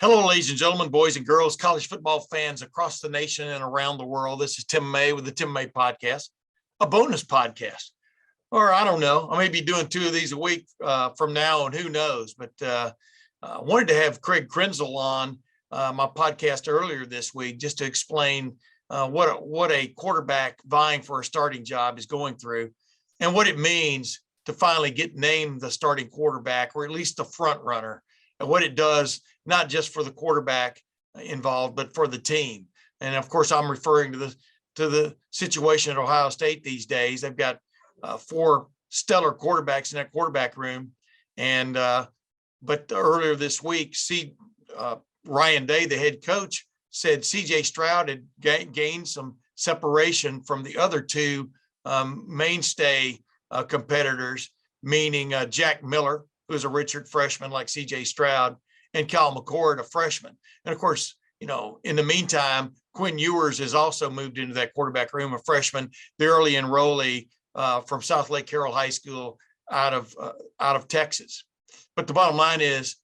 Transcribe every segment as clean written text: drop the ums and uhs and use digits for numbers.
Hello, ladies and gentlemen, boys and girls, college football fans across the nation and around the world. This is Tim May with the Tim May Podcast, a bonus podcast. Or I don't know, I may be doing two of these a week from now on, who knows. But I wanted to have Craig Krenzel on my podcast earlier this week just to explain what a quarterback vying for a starting job is going through and what it means to finally get named the starting quarterback, or at least the front runner, and what it does, not just for the quarterback involved, but for the team. And of course, I'm referring to the situation at Ohio State these days. They've got four stellar quarterbacks in that quarterback room. And but earlier this week, Ryan Day, the head coach, said C.J. Stroud had gained some separation from the other two mainstay competitors, meaning Jack Miller, who's a redshirt freshman like C.J. Stroud, and Cal McCord, a freshman. And of course, in the meantime, Quinn Ewers has also moved into that quarterback room, a freshman, the early enrollee from South Lake Carroll High School out of Texas. But the bottom line is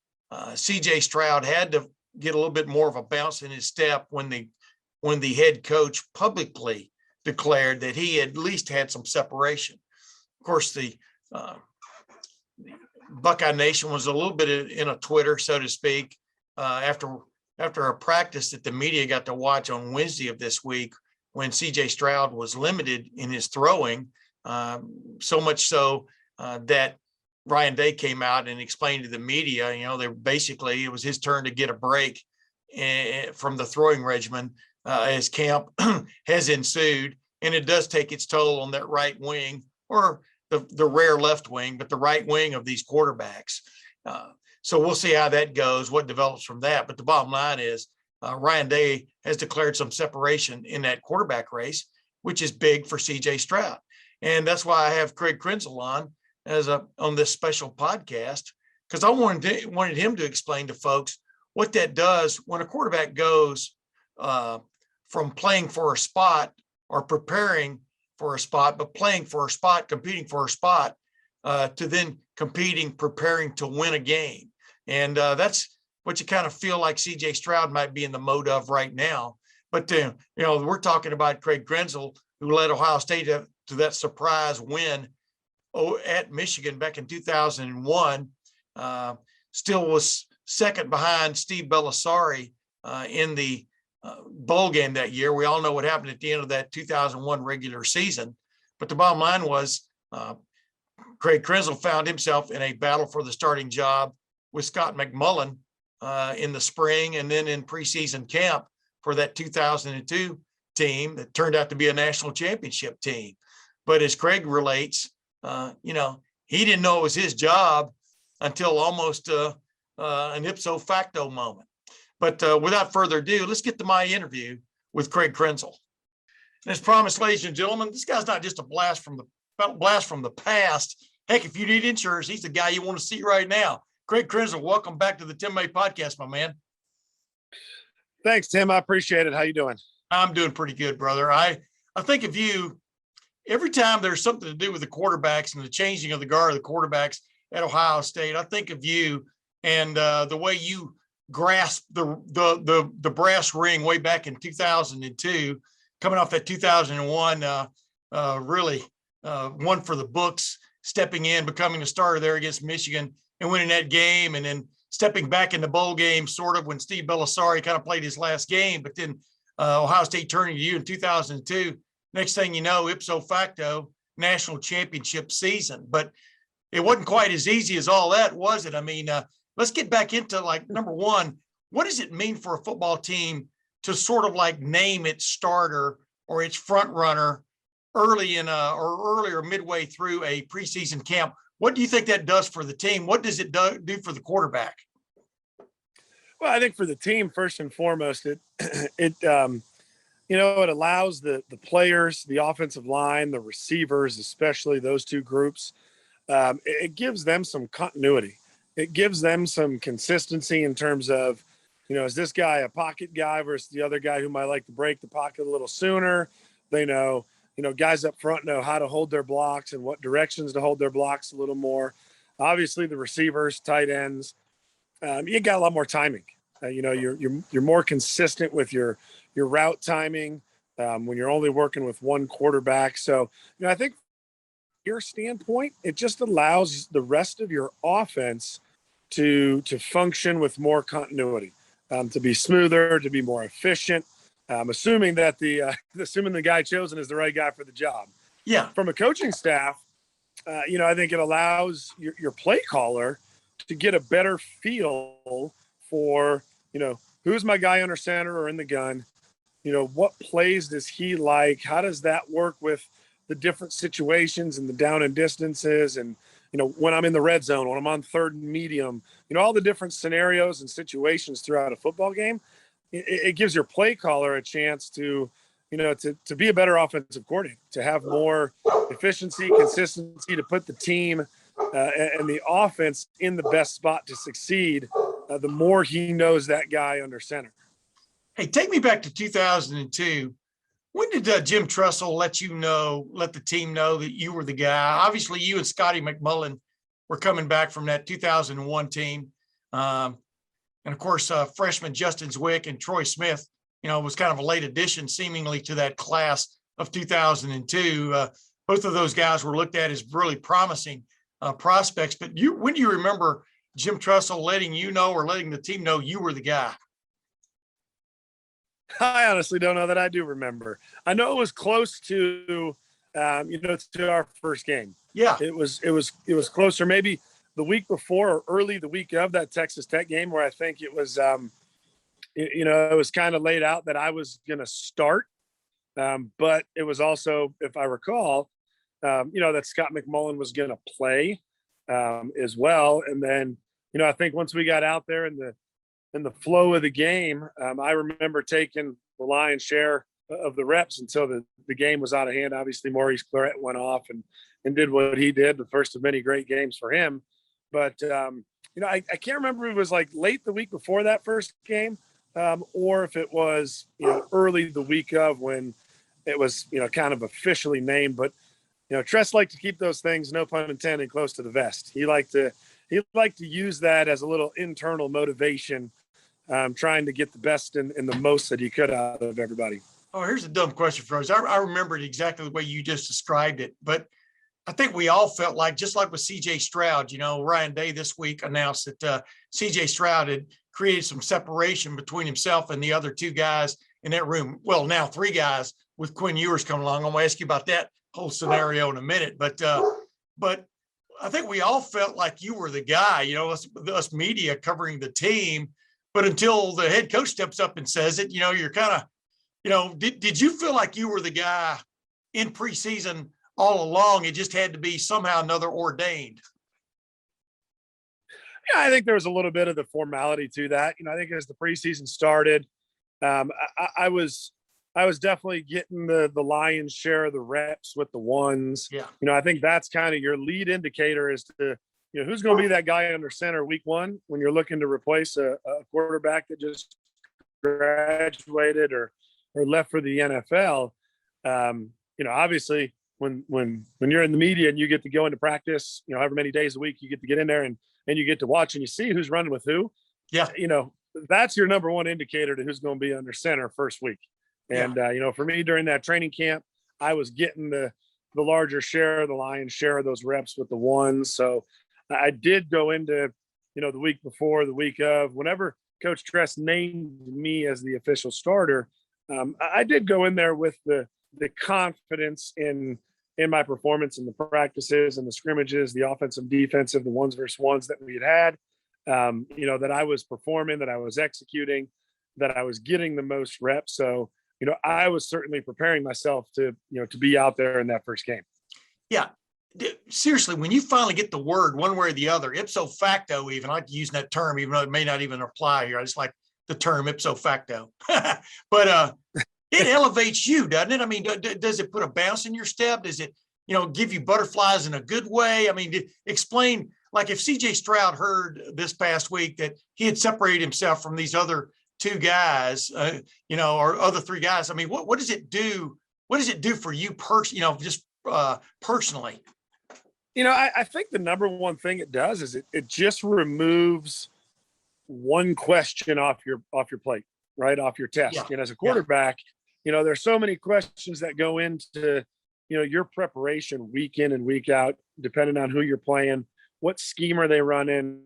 C.J. Stroud had to get a little bit more of a bounce in his step when the head coach publicly declared that he at least had some separation. Of course, the Buckeye Nation was a little bit in a Twitter, so to speak, after a practice that the media got to watch on Wednesday of this week when C.J. Stroud was limited in his throwing, so much so that Ryan Day came out and explained to the media, it was his turn to get a break from the throwing regimen as camp has ensued. And it does take its toll on that right wing, or the rare left wing, but the right wing of these quarterbacks. So we'll see how that goes, what develops from that. But the bottom line is Ryan Day has declared some separation in that quarterback race, which is big for C.J. Stroud. And that's why I have Craig Krenzel on this special podcast, because I wanted him to explain to folks what that does when a quarterback goes from playing for a spot or preparing for a spot, but playing for a spot, competing for a spot, to then competing, preparing to win a game. And that's what you kind of feel like C.J. Stroud might be in the mode of right now. But, we're talking about Craig Krenzel, who led Ohio State to that surprise win at Michigan back in 2001, still was second behind Steve Bellisari in the bowl game that year. We all know what happened at the end of that 2001 regular season. But the bottom line was Craig Krenzel found himself in a battle for the starting job with Scott McMullen in the spring, and then in preseason camp for that 2002 team that turned out to be a national championship team. But as Craig relates, he didn't know it was his job until almost an ipso facto moment. But without further ado, let's get to my interview with Craig Krenzel. And as promised, ladies and gentlemen, this guy's not just a blast from the past. Heck, if you need insurance, he's the guy you want to see right now. Craig Krenzel, welcome back to the Tim May Podcast, my man. Thanks, Tim. I appreciate it. How you doing? I'm doing pretty good, brother. I think of you every time there's something to do with the quarterbacks and the changing of the guard of the quarterbacks at Ohio State. I think of you and the way you grasp the brass ring way back in 2002, coming off that 2001 really one for the books, stepping in, becoming a starter there against Michigan and winning that game, and then stepping back in the bowl game sort of when Steve Bellisari kind of played his last game, but then Ohio State turning to you in 2002. Next thing you know, ipso facto, national championship season. But it wasn't quite as easy as all that, was it? I mean, let's get back into number one, what does it mean for a football team to sort of name its starter or its front runner early or earlier midway through a preseason camp? What do you think that does for the team? What does it do for the quarterback? Well, I think for the team, first and foremost, it allows the players, the offensive line, the receivers, especially those two groups, it gives them some continuity. It gives them some consistency in terms of, is this guy a pocket guy versus the other guy who might like to break the pocket a little sooner? They know, guys up front know how to hold their blocks and what directions to hold their blocks a little more. Obviously, the receivers, tight ends, you got a lot more timing. You're more consistent with your route timing when you're only working with one quarterback. So, I think your standpoint, it just allows the rest of your offense to function with more continuity, to be smoother, to be more efficient. Assuming that the guy chosen is the right guy for the job. Yeah. From a coaching staff, I think it allows your play caller to get a better feel for, who's my guy under center or in the gun? What plays does he like? How does that work with the different situations and the down and distances? And, when I'm in the red zone, when I'm on third and medium, all the different scenarios and situations throughout a football game, it gives your play caller a chance to be a better offensive coordinator, to have more efficiency, consistency, to put the team and the offense in the best spot to succeed. The more he knows that guy under center. Hey, take me back to 2002. When did Jim Tressel let the team know that you were the guy? Obviously, you and Scotty McMullen were coming back from that 2001 team. And of course, freshman Justin Zwick and Troy Smith, was kind of a late addition seemingly to that class of 2002. Both of those guys were looked at as really promising prospects. But when do you remember Jim Tressel letting you know or letting the team know you were the guy? I honestly don't know that I do remember. I know it was close to, to our first game. Yeah, it was closer, maybe the week before or early the week of that Texas Tech game, where I think it was, it was kind of laid out that I was going to start. But it was also, if I recall, that Scott McMullen was going to play as well. And then, I think once we got out there in the flow of the game, I remember taking the lion's share of the reps until the game was out of hand. Obviously, Maurice Claret went off and did what he did, the first of many great games for him. But, I can't remember if it was like late the week before that first game or if it was, early the week of when it was, kind of officially named. But, Tress liked to keep those things, no pun intended, close to the vest. He liked to use that as a little internal motivation, trying to get the best and the most that he could out of everybody. Oh, here's a dumb question for us. I remember it exactly the way you just described it, but I think we all felt like, just like with CJ Stroud, Ryan Day this week announced that CJ Stroud had created some separation between himself and the other two guys in that room. Well, now three guys with Quinn Ewers coming along. I'm going to ask you about that whole scenario in a minute, but I think we all felt like you were the guy, us media covering the team. But until the head coach steps up and says it, you're kind of, did you feel like you were the guy in preseason all along? It just had to be somehow another ordained. Yeah, I think there was a little bit of the formality to that. I think as the preseason started, I was definitely getting the lion's share of the reps with the ones. Yeah. I think that's kind of your lead indicator as to, who's going to be that guy under center week one when you're looking to replace a quarterback that just graduated or left for the NFL. Obviously when you're in the media and you get to go into practice, however many days a week you get to get in there and you get to watch and you see who's running with who. Yeah. That's your number one indicator to who's going to be under center first week. And, for me during that training camp, I was getting the larger share, the lion's share of those reps with the ones. So I did go into, the week before, the week of, whenever Coach Tress named me as the official starter, I did go in there with the confidence in my performance in the practices and the scrimmages, the offensive, defensive, the ones versus ones that we had, that I was performing, that I was executing, that I was getting the most reps. So, I was certainly preparing myself to be out there in that first game. Yeah. Seriously, when you finally get the word one way or the other, ipso facto, even, I like using that term, even though it may not even apply here. I just like the term ipso facto, but it elevates you, doesn't it? I mean, does it put a bounce in your step? Does it, give you butterflies in a good way? I mean, explain, like if CJ Stroud heard this past week that he had separated himself from these other two guys, or other three guys. I mean, what does it do? What does it do for you just personally? I think the number one thing it does is it just removes one question off your plate, right? Off your test. Yeah. And as a quarterback, there's so many questions that go into, your preparation week in and week out, depending on who you're playing, what scheme are they running,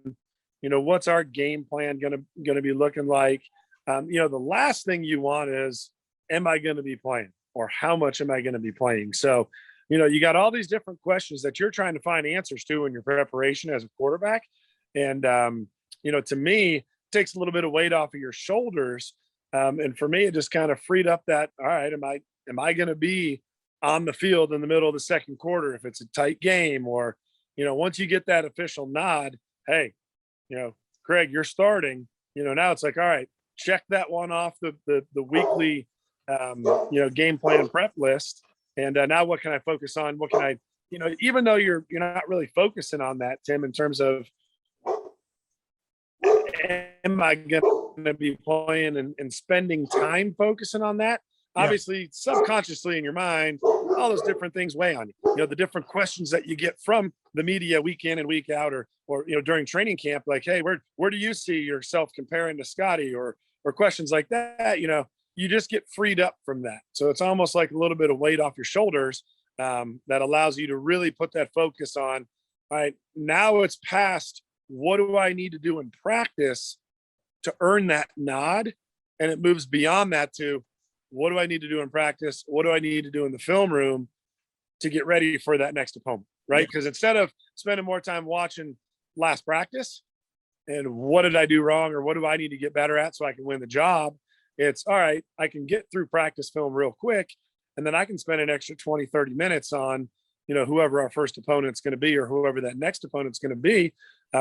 what's our game plan gonna be looking like. The last thing you want is, am I going to be playing, or how much am I going to be playing? So, you got all these different questions that you're trying to find answers to in your preparation as a quarterback. And, to me, it takes a little bit of weight off of your shoulders. And for me, it just kind of freed up that, all right, am I going to be on the field in the middle of the second quarter if it's a tight game? Or, once you get that official nod, hey, Craig, you're starting, now it's like, all right, check that one off the weekly, game plan prep list. And now what can I focus on? What can I, even though you're not really focusing on that, Tim, in terms of, am I going to be playing and spending time focusing on that? Yeah. Obviously, subconsciously in your mind, all those different things weigh on you. The different questions that you get from the media week in and week out, or during training camp, like, hey, where do you see yourself comparing to Scotty, or questions like that? You just get freed up from that. So it's almost like a little bit of weight off your shoulders, that allows you to really put that focus on, all right, now it's past, what do I need to do in practice to earn that nod? And it moves beyond that to, what do I need to do in practice? What do I need to do in the film room to get ready for that next opponent, right? Because instead of spending more time watching last practice and what did I do wrong, or what do I need to get better at so I can win the job, it's, all right, I can get through practice film real quick, and then I can spend an extra 20, 30 minutes on, whoever our first opponent's going to be, or whoever that next opponent's going to be,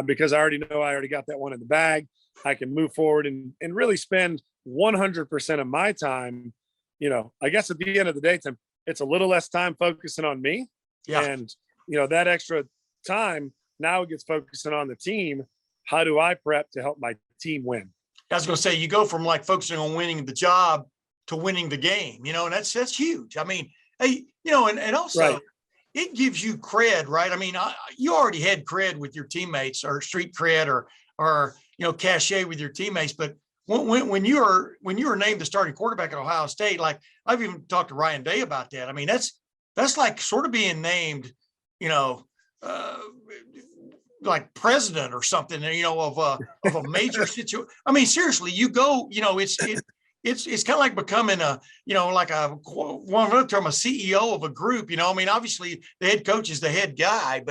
because I already know I already got that one in the bag. I can move forward and really spend 100% of my time. I guess at the end of the day, Tim, it's a little less time focusing on me. Yeah. And, that extra time now gets focusing on the team. How do I prep to help my team win? I was going to say, you go from like focusing on winning the job to winning the game, and that's huge. I mean, hey, and also Right. It gives you cred, right? I mean, you already had cred with your teammates, or street cred, or cachet with your teammates. But when you were named the starting quarterback at Ohio State, like I've even talked to Ryan Day about that. I mean, that's like sort of being named, like president or something, of a major situation. I mean, seriously, you go, it's kind of like becoming a, like one other term, a CEO of a group. I mean, obviously the head coach is the head guy,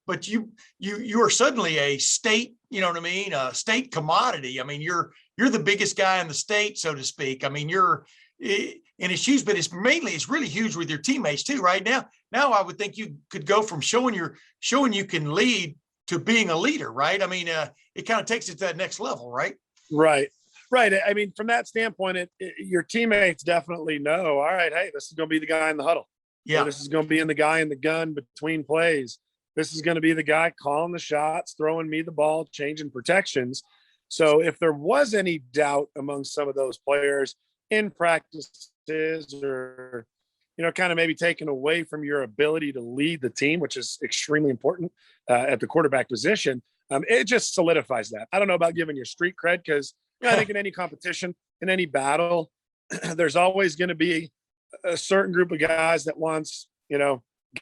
but you are suddenly a state, a state commodity. I mean, you're the biggest guy in the state, so to speak. I mean, and it's huge, but it's really huge with your teammates too. Right now I would think you could go from showing you can lead to being a leader, right? I mean, it kind of takes it to that next level, right? Right. I mean, from that standpoint, your teammates definitely know, all right, hey, this is going to be the guy in the huddle. Yeah. Or this is going to be the guy in the gun between plays. This is going to be the guy calling the shots, throwing me the ball, changing protections. So if there was any doubt among some of those players in practices, or, kind of maybe taken away from your ability to lead the team, which is extremely important at the quarterback position, it just solidifies that. I don't know about giving your street cred, because I think in any competition, in any battle, there's always going to be a certain group of guys that wants,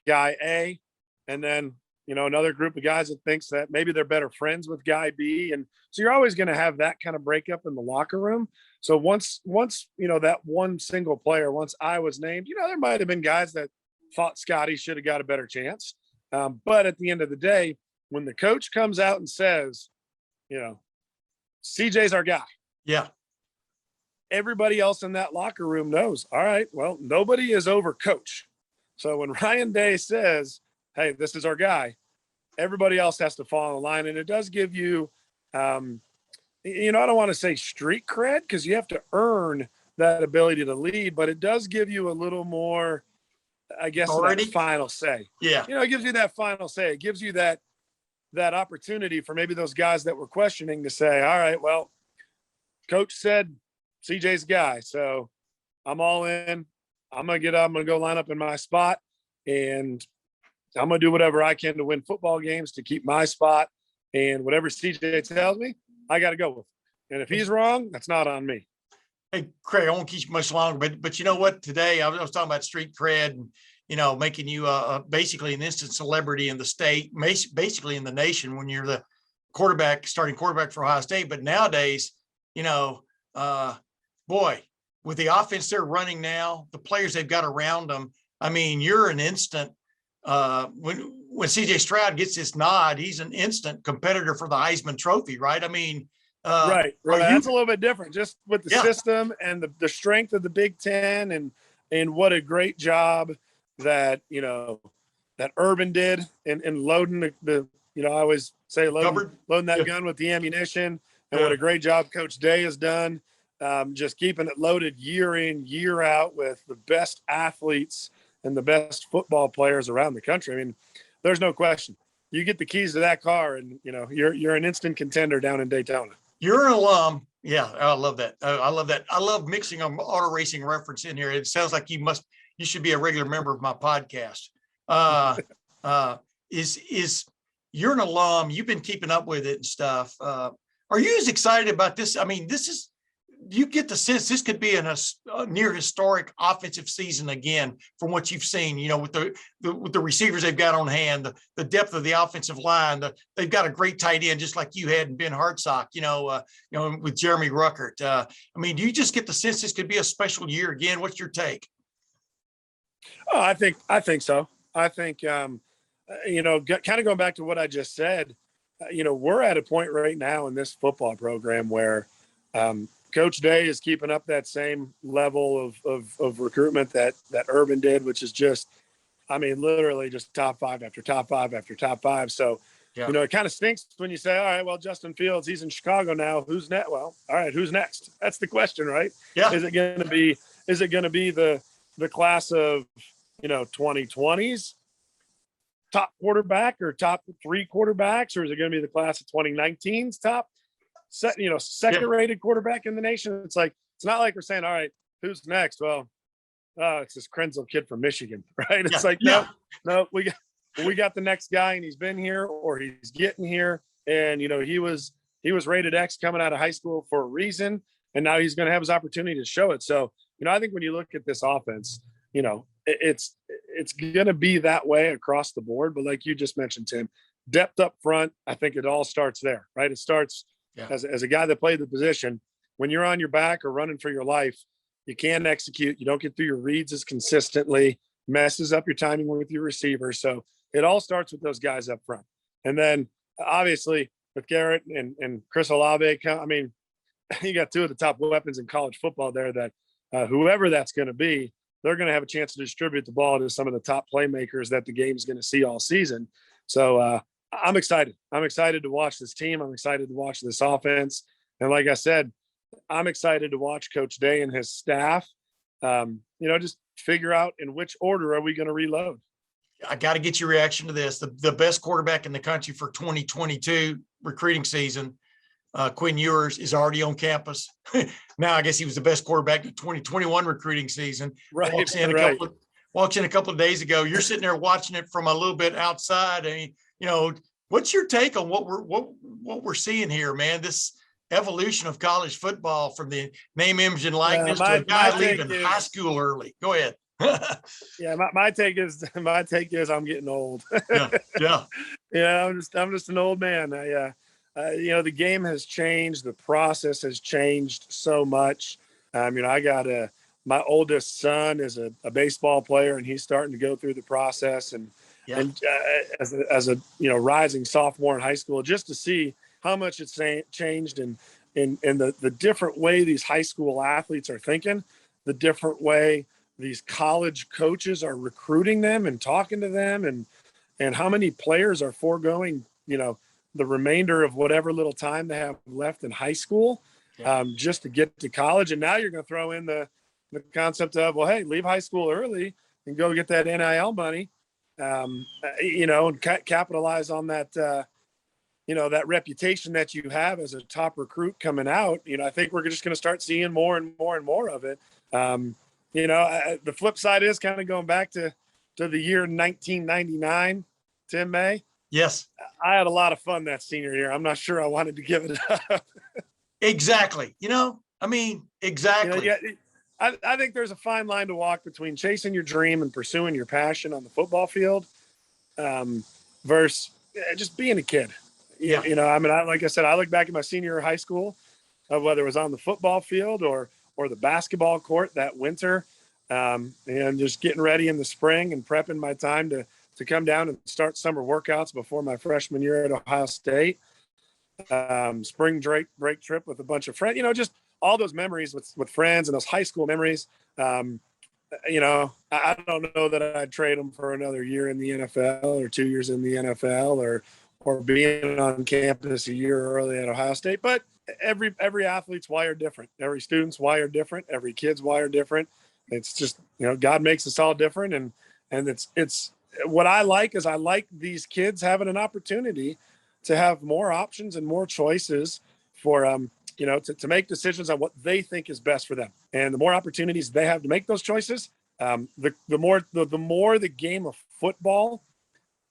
guy A, and then, another group of guys that thinks that maybe they're better friends with guy B. And so you're always going to have that kind of breakup in the locker room. So once, that one single player, once I was named, there might've been guys that thought Scotty should have got a better chance. But at the end of the day, when the coach comes out and says, CJ's our guy. Yeah. Everybody else in that locker room knows, all right, well, nobody is over coach. So when Ryan Day says, hey, this is our guy, everybody else has to fall in line. And it does give you, I don't want to say street cred, because you have to earn that ability to lead, but it does give you a little more, I guess, that final say. Yeah. It gives you that final say. It gives you that opportunity for maybe those guys that were questioning to say, all right, well, coach said CJ's guy, so I'm all in. I'm going to go line up in my spot, and I'm going to do whatever I can to win football games, to keep my spot. And whatever CJ tells me, I got to go with. And if he's wrong, that's not on me. Hey, Craig, I won't keep you much longer, but you know what? Today I was talking about street cred and, making you basically an instant celebrity in the state, basically in the nation when you're the starting quarterback for Ohio State. But nowadays, boy, with the offense they're running now, the players they've got around them, I mean, you're an instant. When CJ Stroud gets this nod, he's an instant competitor for the Heisman Trophy, right? I mean, right. That's a little bit different, just with the system and the strength of the Big Ten, and what a great job that that Urban did in loading the I always say loading that gun with the ammunition, and what a great job Coach Day has done, just keeping it loaded year in, year out with the best athletes and the best football players around the country. I mean, there's no question. You get the keys to that car, and you're an instant contender down in Daytona. You're an alum. Yeah, I love that. I love that. I love mixing an auto racing reference in here. It sounds like you should be a regular member of my podcast. You're an alum. You've been keeping up with it and stuff. Are you as excited about this? I mean, you get the sense this could be a near historic offensive season again from what you've seen, with the receivers they've got on hand, the depth of the offensive line, they've got a great tight end, just like you had in Ben Hartsock, with Jeremy Ruckert. I mean, do you just get the sense this could be a special year again? What's your take? Oh, I think so. I think, kind of going back to what I just said, we're at a point right now in this football program where, Coach Day is keeping up that same level of recruitment that Urban did, which is just, I mean, literally just top five after top five after top five. So, it kind of stinks when you say, all right, well, Justin Fields, he's in Chicago now. Who's next? Well, all right, who's next? That's the question, right? Yeah. Is it going to be the class of, 2020s top quarterback or top three quarterbacks, or is it going to be the class of 2019's top second rated quarterback in the nation? It's not like we're saying, all right, who's next? Well, it's this Krenzel kid from Michigan, right? It's no, we got the next guy, and he's been here or he's getting here. And, he was rated X coming out of high school for a reason. And now he's going to have his opportunity to show it. So, I think when you look at this offense, it's going to be that way across the board. But like you just mentioned, Tim, depth up front, I think it all starts there, right? It starts as a guy that played the position. When you're on your back or running for your life, you can't execute. You don't get through your reads as consistently, messes up your timing with your receiver. So it all starts with those guys up front. And then obviously with Garrett and Chris Olave, I mean, you got two of the top weapons in college football there that whoever that's going to be, they're going to have a chance to distribute the ball to some of the top playmakers that the game is going to see all season. So I'm excited. I'm excited to watch this team. I'm excited to watch this offense. And like I said, I'm excited to watch Coach Day and his staff, just figure out in which order are we going to reload. I got to get your reaction to this. The best quarterback in the country for 2022 recruiting season, Quinn Ewers, is already on campus. Now, I guess he was the best quarterback in 2021 recruiting season. Right. Walks in a couple of days ago. You're sitting there watching it from a little bit outside. I mean, what's your take on what we're seeing here, man? This evolution of college football from the name, image, and likeness to a guy leaving high school early. Go ahead. Yeah, my take is I'm getting old. Yeah. I'm just an old man. The game has changed. The process has changed so much. I got my oldest son is a baseball player, and he's starting to go through the process. And as a rising sophomore in high school, just to see how much it's changed and the different way these high school athletes are thinking, the different way these college coaches are recruiting them and talking to them, and how many players are foregoing, the remainder of whatever little time they have left in high school, just to get to college. And now you're going to throw in the concept of, well, hey, leave high school early and go get that NIL money, and capitalize on that, that reputation that you have as a top recruit coming out. I think we're just going to start seeing more and more and more of it. The flip side is kind of going back to the year 1999, Tim May. Yes, I had a lot of fun that senior year. I'm not sure I wanted to give it up. exactly. Exactly. Yeah, I think there's a fine line to walk between chasing your dream and pursuing your passion on the football field, versus just being a kid. Yeah. Like I said, I look back at my senior year of high school, whether it was on the football field or the basketball court that winter, and just getting ready in the spring and prepping my time to come down and start summer workouts before my freshman year at Ohio State. Spring break trip with a bunch of friends, just all those memories with friends and those high school memories. I don't know that I'd trade them for another year in the NFL or 2 years in the NFL or being on campus a year early at Ohio State. But every athlete's wired different. Every student's wired different. Every kid's wired different. It's just, God makes us all different. And it's what I like is I like these kids having an opportunity to have more options and more choices for, to make decisions on what they think is best for them. And the more opportunities they have to make those choices, the more the game of football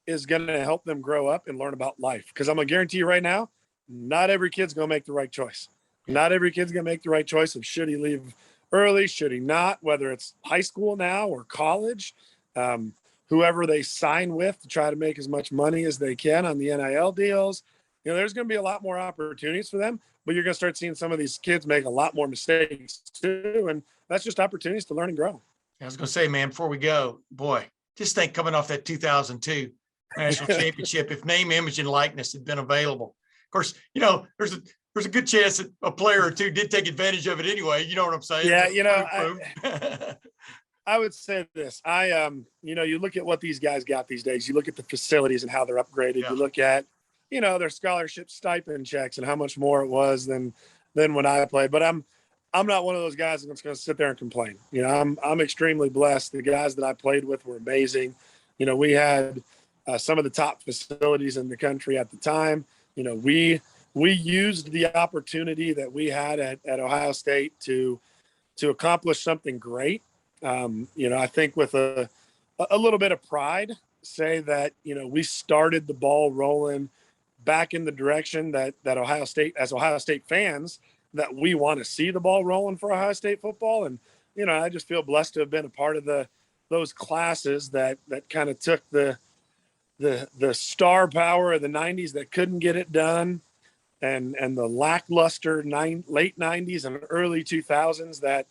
is going to help them grow up and learn about life. Because I'm going to guarantee you right now, not every kid's going to make the right choice. Not every kid's going to make the right choice of should he leave early, should he not, whether it's high school now or college. Whoever they sign with to try to make as much money as they can on the NIL deals. There's going to be a lot more opportunities for them, but you're going to start seeing some of these kids make a lot more mistakes too. And that's just opportunities to learn and grow. I was going to say, man, before we go, boy, just think coming off that 2002 national championship, if name, image, and likeness had been available. Of course, there's a good chance that a player or two did take advantage of it anyway. You know what I'm saying? Yeah, I would say this. You look at what these guys got these days. You look at the facilities and how they're upgraded. Yeah. You look at, their scholarship stipend checks and how much more it was than when I played. But I'm not one of those guys that's going to sit there and complain. I'm extremely blessed. The guys that I played with were amazing. We had some of the top facilities in the country at the time. We used the opportunity that we had at Ohio State to accomplish something great. I think with a little bit of pride, say that, we started the ball rolling back in the direction that Ohio State, as Ohio State fans, that we want to see the ball rolling for Ohio State football. And, I just feel blessed to have been a part of those classes that kind of took the star power of the 90s that couldn't get it done and the lackluster late 90s and early 2000s that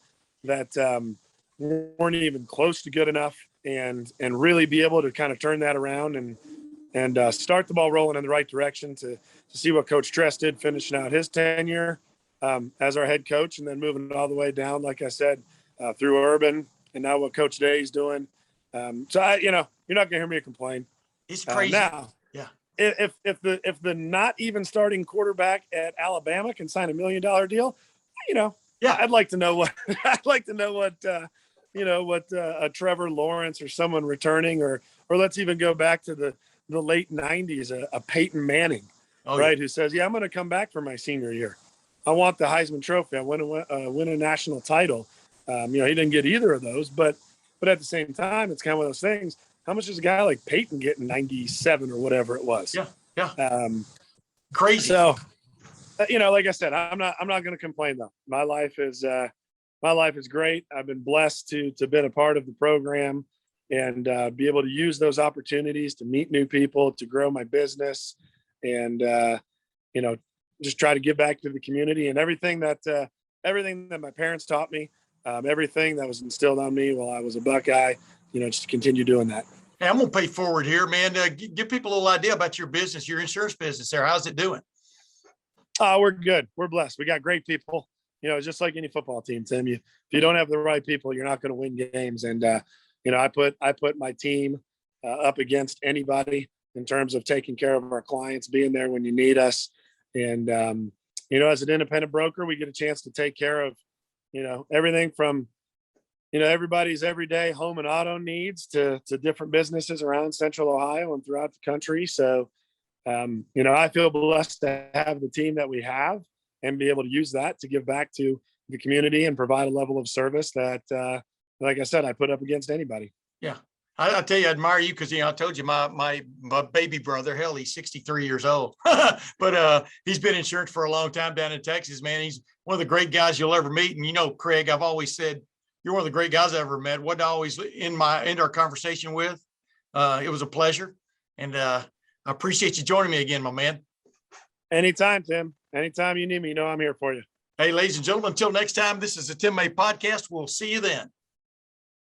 weren't even close to good enough and really be able to kind of turn that around and start the ball rolling in the right direction to see what Coach Tress did finishing out his tenure as our head coach and then moving all the way down, like I said, through Urban and now what Coach Day's doing. So you're not going to hear me complain. It's crazy. Now, yeah. If the not even starting quarterback at Alabama can sign $1 million deal, yeah, I'd like to know what a Trevor Lawrence or someone returning, or let's even go back to the late 90s, a Peyton Manning, right? Yeah. Who says, yeah, I'm going to come back for my senior year. I want the Heisman Trophy. I want to win a national title. He didn't get either of those, but at the same time, it's kind of one of those things. How much does a guy like Peyton get in 97 or whatever it was? Yeah. Crazy. So, like I said, I'm not going to complain though. My life is great. I've been blessed to been a part of the program and be able to use those opportunities to meet new people, to grow my business, and just try to give back to the community and everything that my parents taught me, everything that was instilled on me while I was a Buckeye. Just to continue doing that. Hey, I'm going to pay forward here, man. Give people a little idea about your business, your insurance business there. How's it doing? We're good. We're blessed. We got great people. Just like any football team, Tim. If you don't have the right people, you're not going to win games. And I put my team up against anybody in terms of taking care of our clients, being there when you need us. And as an independent broker, we get a chance to take care of everything from everybody's everyday home and auto needs to different businesses around Central Ohio and throughout the country. So, I feel blessed to have the team that we have and be able to use that to give back to the community and provide a level of service that, like I said, I put up against anybody. Yeah. I tell you, I admire you because, I told you my baby brother, hell, he's 63 years old, but he's been insurance for a long time down in Texas, man. He's one of the great guys you'll ever meet. And, Craig, I've always said, you're one of the great guys I ever met. What I always end our conversation with. It was a pleasure. And I appreciate you joining me again, my man. Anytime, Tim. Anytime you need me, I'm here for you. Hey, ladies and gentlemen, until next time, this is the Tim May Podcast. We'll see you then.